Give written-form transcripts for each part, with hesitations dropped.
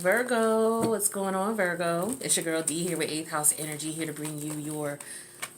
Virgo, what's going on, Virgo? It's your girl D here with 8th House Energy, here to bring you your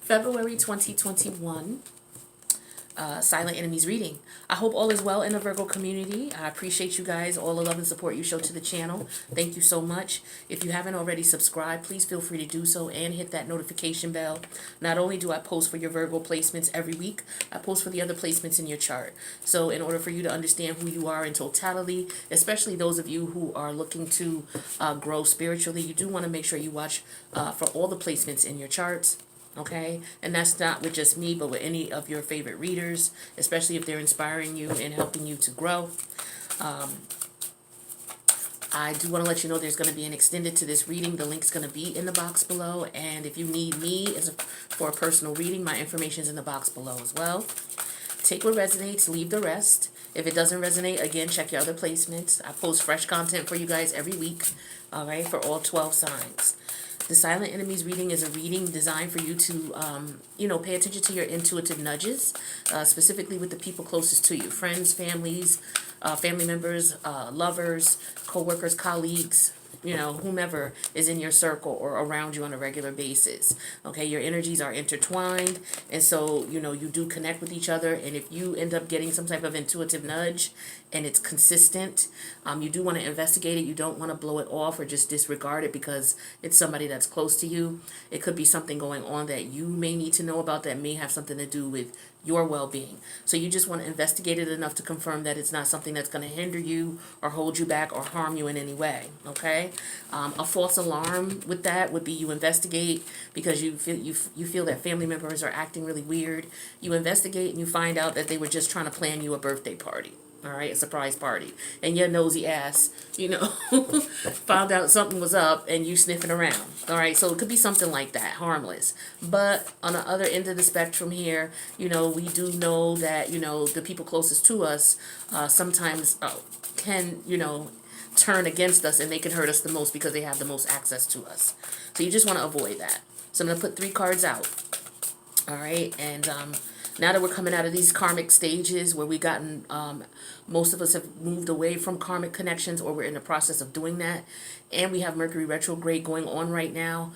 February 2021 Silent Enemies reading. I hope all is well in the Virgo community. I appreciate you guys, all the love and support you show to the channel. Thank you so much. If you haven't already subscribed, please feel free to do so and hit that notification bell. Not only do I post for your Virgo placements every week, I post for the other placements in your chart. So in order for you to understand who you are in totality, especially those of you who are looking to grow spiritually, you do want to make sure you watch for all the placements in your charts. Okay, and that's not with just me, but with any of your favorite readers, especially if they're inspiring you and helping you to grow. I do want to let you know there's going to be an extended to this reading. The link's going to be in the box below, and if you need me for a personal reading, my information is in the box below as well. Take what resonates, leave the rest. If it doesn't resonate, again, check your other placements. I post fresh content for you guys every week, all right, for all 12 signs. The Silent Enemies reading is a reading designed for you to, pay attention to your intuitive nudges, specifically with the people closest to you, friends, family members, lovers, co-workers, colleagues, whomever is in your circle or around you on a regular basis. Okay, your energies are intertwined, and so, you do connect with each other, and if you end up getting some type of intuitive nudge and it's consistent, you do want to investigate it. You don't want to blow it off or just disregard it because it's somebody that's close to you. It could be something going on that you may need to know about that may have something to do with your well-being. So you just want to investigate it enough to confirm that it's not something that's going to hinder you or hold you back or harm you in any way. Okay, a false alarm with that would be you investigate because you feel that family members are acting really weird. You investigate and you find out that they were just trying to plan you a birthday party. All right, a surprise party, and your nosy ass, found out something was up and you sniffing around. All right, so it could be something like that, harmless. But on the other end of the spectrum here, we do know that, the people closest to us sometimes can, turn against us, and they can hurt us the most because they have the most access to us. So you just want to avoid that. So I'm going to put 3 cards out. All right, and now that we're coming out of these karmic stages where we've gotten, most of us have moved away from karmic connections, or we're in the process of doing that, and we have Mercury retrograde going on right now.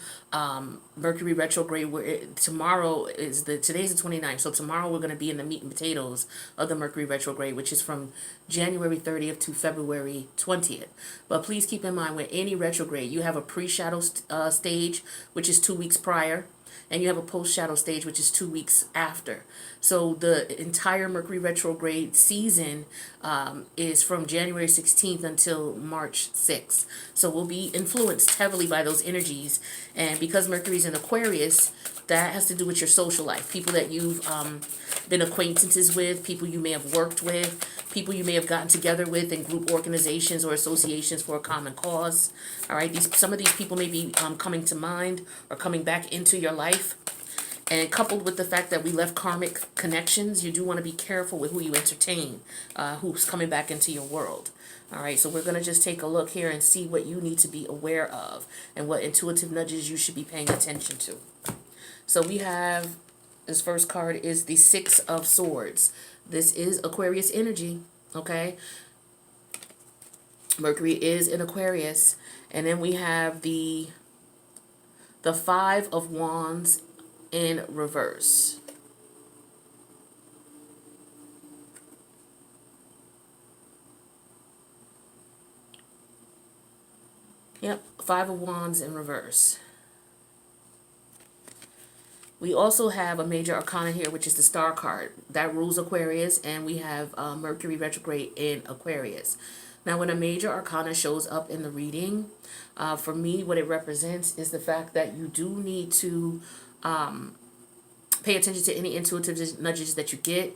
Mercury retrograde, today's the 29th, so tomorrow we're going to be in the meat and potatoes of the Mercury retrograde, which is from January 30th to February 20th. But please keep in mind, with any retrograde, you have a pre-shadow stage, which is 2 weeks prior, and you have a post-shadow stage, which is 2 weeks after. So the entire Mercury retrograde season is from January 16th until March 6th. So we'll be influenced heavily by those energies. And because Mercury's in Aquarius, that has to do with your social life. People that you've been acquaintances with, people you may have worked with, people you may have gotten together with in group organizations or associations for a common cause. All right, some of these people may be coming to mind or coming back into your life. And coupled with the fact that we left karmic connections, you do want to be careful with who you entertain, who's coming back into your world. All right, so we're going to just take a look here and see what you need to be aware of and what intuitive nudges you should be paying attention to. So we have, this first card is the 6 of Swords. This is Aquarius energy, okay? Mercury is in Aquarius. And then we have the 5 of Wands in reverse. Yep, 5 of Wands in reverse. We also have a major arcana here, which is the Star card. That rules Aquarius, and we have Mercury retrograde in Aquarius. Now, when a major arcana shows up in the reading, for me, what it represents is the fact that you do need to pay attention to any intuitive nudges that you get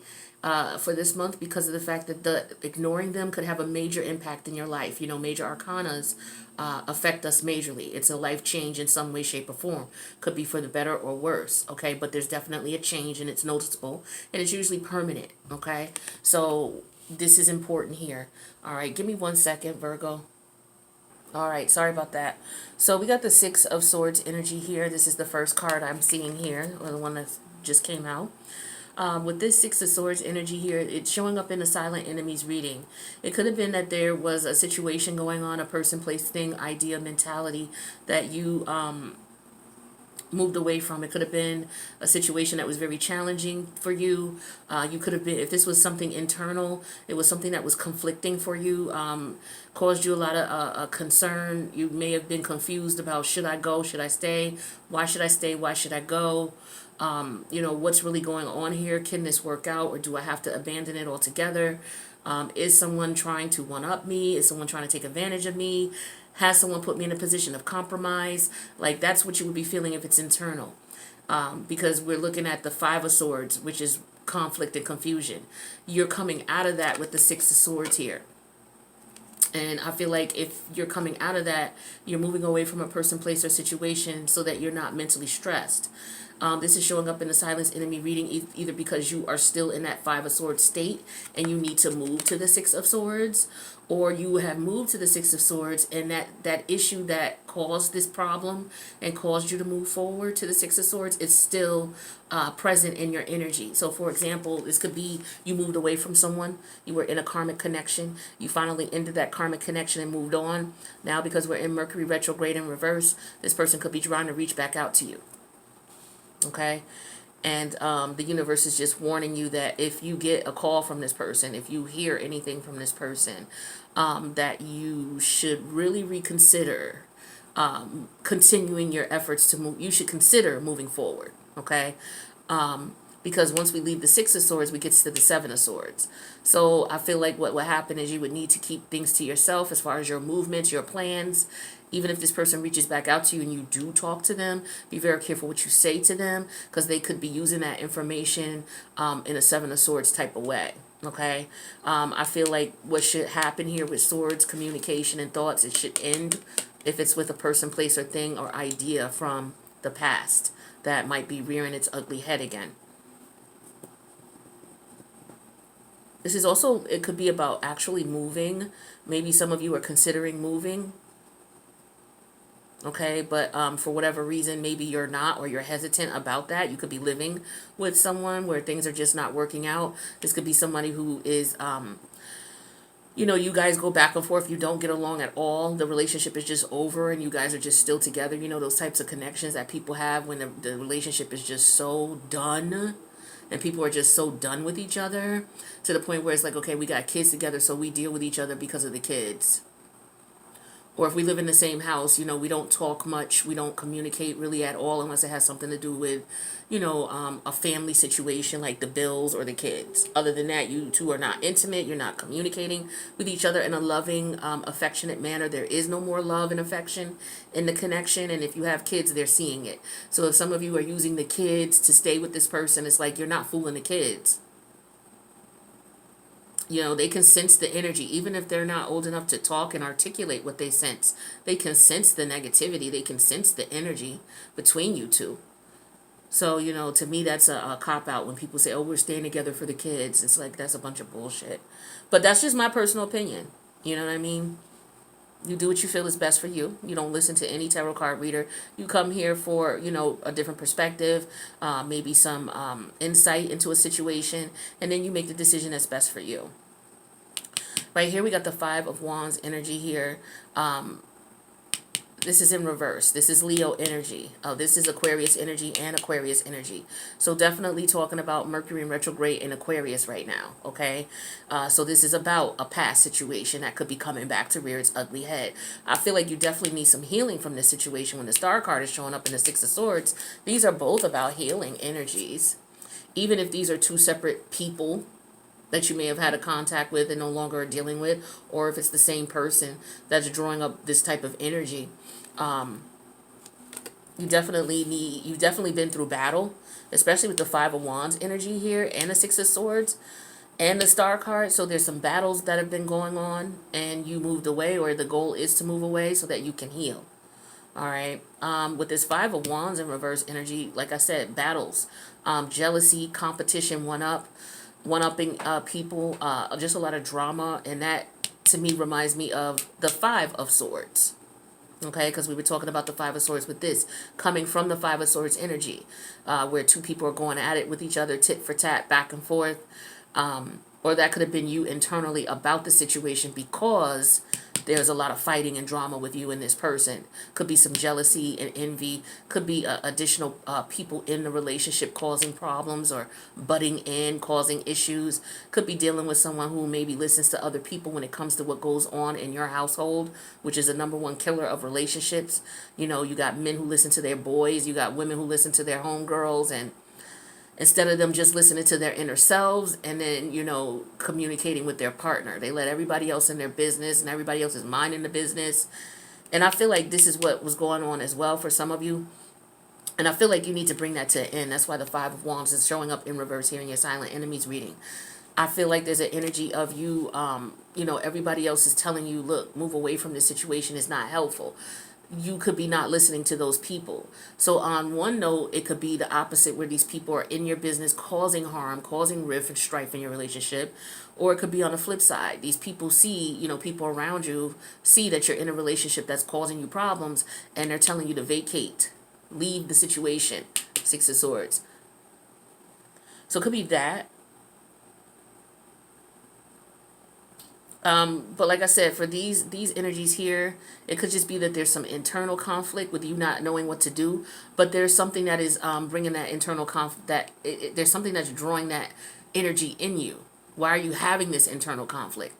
for this month, because of the fact that ignoring them could have a major impact in your life. Major arcanas affect us majorly. It's a life change in some way, shape, or form. Could be for the better or worse, okay? But there's definitely a change, and it's noticeable, and it's usually permanent, okay? So this is important here. All right, give me 1 second, Virgo. All right, sorry about that. So we got the 6 of Swords energy here. This is the first card I'm seeing here, or the one that just came out. With this Six of Swords energy here, it's showing up in the silent enemies reading. It could have been that there was a situation going on, a person, place, thing, idea, mentality that you moved away from. It could have been a situation that was very challenging for you. You could have been, if this was something internal, it was something that was conflicting for you, caused you a lot of concern. You may have been confused about, should I go, should I stay, why should I stay, why should I go? What's really going on here? Can this work out, or do I have to abandon it altogether? Is someone trying to one-up me? Is someone trying to take advantage of me? Has someone put me in a position of compromise? Like, that's what you would be feeling if it's internal. Because we're looking at the Five of Swords, which is conflict and confusion. You're coming out of that with the Six of Swords here. And I feel like if you're coming out of that, you're moving away from a person, place, or situation so that you're not mentally stressed. This is showing up in the silence enemy reading either because you are still in that Five of Swords state and you need to move to the Six of Swords, or you have moved to the Six of Swords and that issue that caused this problem and caused you to move forward to the Six of Swords is still present in your energy. So for example, this could be you moved away from someone, you were in a karmic connection, you finally ended that karmic connection and moved on. Now because we're in Mercury retrograde in reverse, this person could be trying to reach back out to you. Okay, and the universe is just warning you that if you get a call from this person, if you hear anything from this person, that you should really reconsider continuing your efforts to move. You should consider moving forward. Okay, because once we leave the Six of Swords, we get to the Seven of Swords. So I feel like what would happen is you would need to keep things to yourself as far as your movements, your plans. Even if this person reaches back out to you and you do talk to them, be very careful what you say to them, because they could be using that information in a Seven of Swords type of way. Okay, I feel like what should happen here with swords, communication and thoughts, it should end if it's with a person, place, or thing or idea from the past that might be rearing its ugly head again. This is also, it could be about actually moving. Maybe some of you are considering moving. Okay, but for whatever reason, maybe you're not, or you're hesitant about that. You could be living with someone where things are just not working out. This could be somebody who is, you guys go back and forth. You don't get along at all. The relationship is just over and you guys are just still together. You know, those types of connections that people have when the relationship is just so done. And people are just so done with each other to the point where it's like, okay, we got kids together, so we deal with each other because of the kids. Or if we live in the same house, we don't talk much. We don't communicate really at all unless it has something to do with, a family situation like the bills or the kids. Other than that, you two are not intimate. You're not communicating with each other in a loving, affectionate manner. There is no more love and affection in the connection. And if you have kids, they're seeing it. So if some of you are using the kids to stay with this person, it's like you're not fooling the kids. They can sense the energy, even if they're not old enough to talk and articulate what they sense. They can sense the negativity. They can sense the energy between you two. So, to me, that's a cop-out when people say, oh, we're staying together for the kids. It's like, that's a bunch of bullshit. But that's just my personal opinion. You know what I mean? You do what you feel is best for you. You don't listen to any tarot card reader. You come here for, a different perspective, maybe some insight into a situation, and then you make the decision that's best for you. Right here, we got the Five of Wands energy here. This is in reverse. This is Leo energy. This is Aquarius energy and Aquarius energy. So definitely talking about Mercury in retrograde in Aquarius right now, okay? So this is about a past situation that could be coming back to rear its ugly head. I feel like you definitely need some healing from this situation. When the Star card is showing up in the Six of Swords, these are both about healing energies. Even if these are two separate people that you may have had a contact with and no longer are dealing with, or if it's the same person that's drawing up this type of energy. You've definitely been through battle, especially with the Five of Wands energy here and the Six of Swords and the Star card. So there's some battles that have been going on and you moved away, or the goal is to move away so that you can heal. All right. With this Five of Wands in reverse energy, like I said, battles, jealousy, competition, one-upping people, just a lot of drama. And that, to me, reminds me of the Five of Swords. Okay, because we were talking about the Five of Swords with this coming from the Five of Swords energy, where two people are going at it with each other, tit for tat, back and forth. Or that could have been you internally about the situation because there's a lot of fighting and drama with you and this person. Could be some jealousy and envy. Could be additional people in the relationship causing problems or butting in, causing issues. Could be dealing with someone who maybe listens to other people when it comes to what goes on in your household, which is the number one killer of relationships. You know, you got men who listen to their boys. You got women who listen to their homegirls, and instead of them just listening to their inner selves and then, you know, communicating with their partner, they let everybody else in their business and everybody else is minding the business. And I feel like this is what was going on as well for some of you. And I feel like you need to bring that to an end. That's why the Five of Wands is showing up in reverse here in your silent enemies reading. I feel like there's an energy of you, you know, everybody else is telling you, look, move away from this situation. It's not helpful. You could be not listening to those people. So on one note, it could be the opposite, where these people are in your business causing harm, causing rift and strife in your relationship. Or it could be on the flip side. These people see, you know, people around you see that you're in a relationship that's causing you problems, and they're telling you to vacate, leave the situation. Six of Swords. So it could be that. But like I said, for these energies here, it could just be that there's some internal conflict with you not knowing what to do. But there's something that is bringing that internal conflict. There's something that's drawing that energy in you. Why are you having this internal conflict?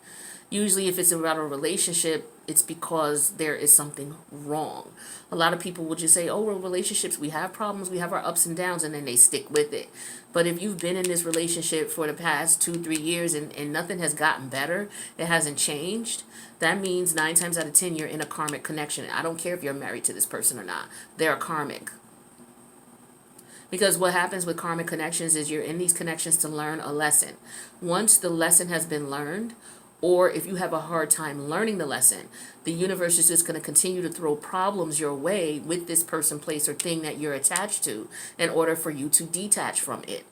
Usually, if it's about a relationship, it's because there is something wrong. A lot of people will just say, oh, well, relationships, we have problems, we have our ups and downs, and then they stick with it. But if you've been in this relationship for the past 2-3 years and nothing has gotten better, it hasn't changed, that means 9 times out of 10, you're in a karmic connection. I don't care if you're married to this person or not. They're karmic. Because what happens with karmic connections is you're in these connections to learn a lesson. Once the lesson has been learned, or if you have a hard time learning the lesson, the universe is just going to continue to throw problems your way with this person, place, or thing that you're attached to in order for you to detach from it.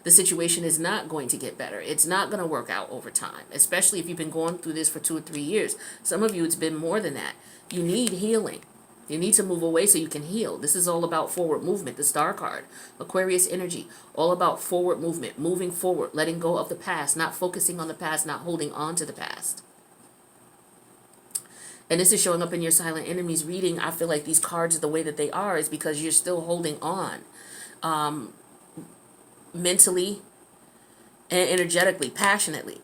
The situation is not going to get better. It's not going to work out over time, especially if you've been going through this for 2 or 3 years. Some of you, it's been more than that. You need healing. You need to move away so you can heal. This is all about forward movement, the Star card. Aquarius energy, all about forward movement, moving forward, letting go of the past, not focusing on the past, not holding on to the past. And this is showing up in your silent enemies reading. I feel like these cards, the way that they are, is because you're still holding on mentally and energetically, passionately.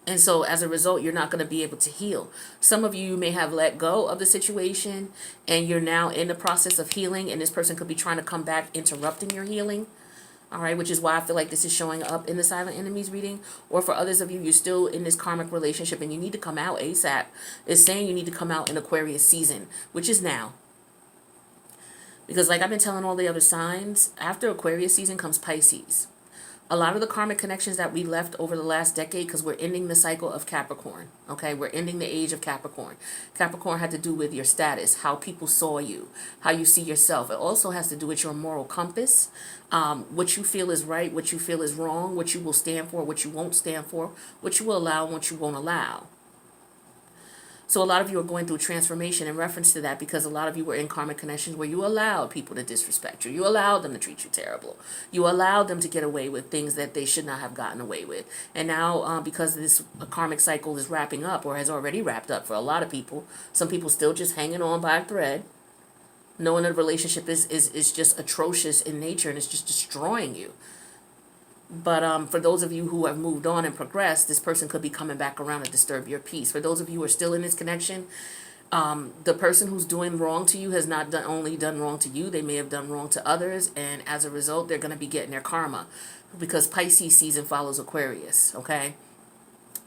And so as a result, you're not going to be able to heal. Some of you may have let go of the situation and you're now in the process of healing, and this person could be trying to come back, interrupting your healing. All right, which is why I feel like this is showing up in the silent enemies reading. Or for others of you, you're still in this karmic relationship and you need to come out ASAP. It's saying you need to come out in Aquarius season, which is now. Because like I've been telling all the other signs, after Aquarius season comes Pisces. A lot of the karmic connections that we left over the last decade, because we're ending the cycle of Capricorn, okay? We're ending the age of Capricorn. Capricorn had to do with your status, how people saw you, how you see yourself. It also has to do with your moral compass, what you feel is right, what you feel is wrong, what you will stand for, what you won't stand for, what you will allow and what you won't allow. So a lot of you are going through transformation in reference to that, because a lot of you were in karmic connections where you allowed people to disrespect you. You allowed them to treat you terrible. You allowed them to get away with things that they should not have gotten away with. And now because this karmic cycle is wrapping up, or has already wrapped up for a lot of people, some people still just hanging on by a thread, knowing that a relationship is just atrocious in nature and it's just destroying you. But for those of you who have moved on and progressed, this person could be coming back around to disturb your peace. For those of you who are still in this connection, the person who's doing wrong to you has not only done wrong to you, they may have done wrong to others. And as a result, they're going to be getting their karma, because Pisces season follows Aquarius, okay?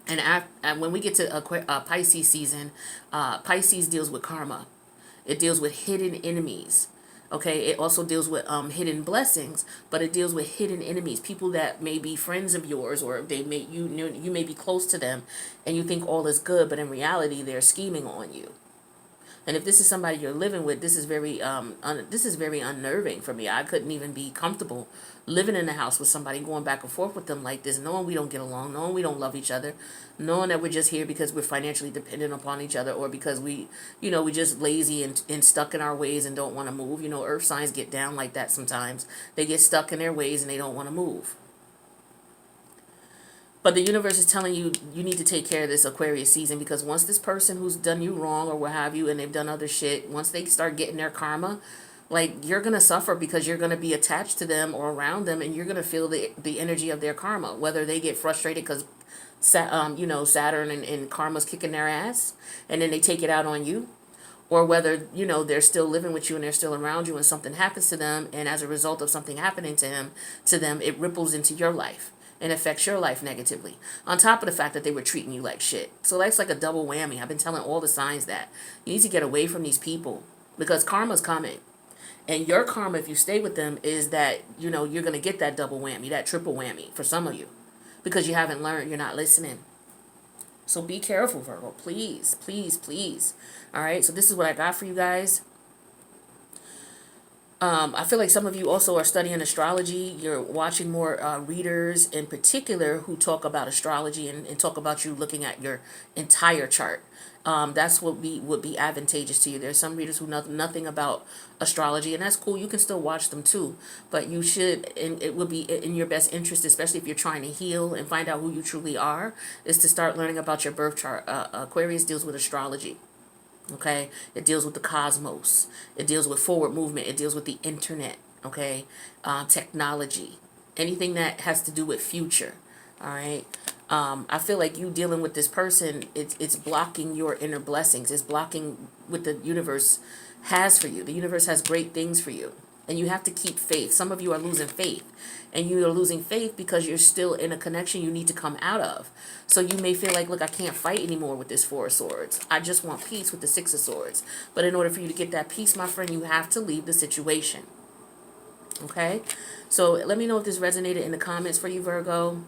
And when we get to Pisces season, Pisces deals with karma. It deals with hidden enemies. Okay, it also deals with hidden blessings, but it deals with hidden enemies, people that may be friends of yours, or they may you may be close to them, and you think all is good, but in reality they're scheming on you. And if this is somebody you're living with, this is very unnerving for me. I couldn't even be comfortable living in a house with somebody, going back and forth with them like this, knowing we don't get along, knowing we don't love each other, knowing that we're just here because we're financially dependent upon each other, or because we just lazy and stuck in our ways and don't want to move. Earth signs get down like that sometimes. They get stuck in their ways and they don't want to move. But the universe is telling you, you need to take care of this Aquarius season, because once this person who's done you wrong or what have you, and they've done other shit, once they start getting their karma, like, you're going to suffer, because you're going to be attached to them or around them, and you're going to feel the energy of their karma, whether they get frustrated because Saturn and karma's kicking their ass, and then they take it out on you, or whether, they're still living with you and they're still around you and something happens to them, and as a result of something happening to them, it ripples into your life and affects your life negatively, on top of the fact that they were treating you like shit. So that's like a double whammy. I've been telling all the signs that you need to get away from these people, because karma's coming. And your karma, if you stay with them, is that, you're going to get that double whammy, that triple whammy for some of you, because you haven't learned, you're not listening. So be careful, Virgo. Please, please, please. All right, so this is what I got for you guys. I feel like some of you also are studying astrology. You're watching more readers in particular who talk about astrology and talk about you looking at your entire chart. That's what would be advantageous to you. There's some readers who know nothing about astrology, and that's cool. You can still watch them too, but you should, and it would be in your best interest, especially if you're trying to heal and find out who you truly are, is to start learning about your birth chart. Aquarius deals with astrology. Okay, it deals with the cosmos. It deals with forward movement. It deals with the internet. Okay, technology, anything that has to do with future. All right. I feel like you dealing with this person, it's blocking your inner blessings. It's blocking what the universe has for you. The universe has great things for you, and you have to keep faith. Some of you are losing faith, and you are losing faith because you're still in a connection you need to come out of. So you may feel like, look, I can't fight anymore with this Four of Swords. I just want peace with the Six of Swords. But in order for you to get that peace, my friend, you have to leave the situation. Okay? So let me know if this resonated in the comments for you, Virgo.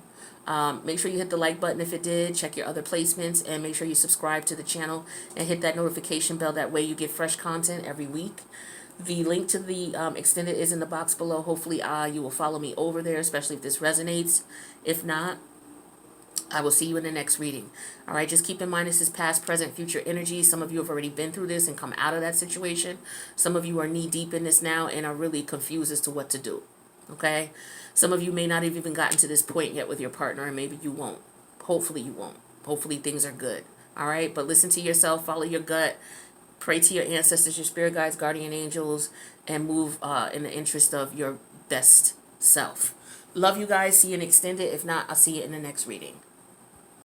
Make sure you hit the like button if it did. Check your other placements, and make sure you subscribe to the channel and hit that notification bell. That way you get fresh content every week. The link to the extended is in the box below. Hopefully you will follow me over there, especially if this resonates. If not, I will see you in the next reading. All right, just keep in mind this is past, present, future energy. Some of you have already been through this and come out of that situation. Some of you are knee deep in this now and are really confused as to what to do. Okay? Some of you may not have even gotten to this point yet with your partner, and maybe you won't. Hopefully you won't. Hopefully things are good. All right? But listen to yourself. Follow your gut. Pray to your ancestors, your spirit guides, guardian angels, and move in the interest of your best self. Love you guys. See you in extended. If not, I'll see you in the next reading.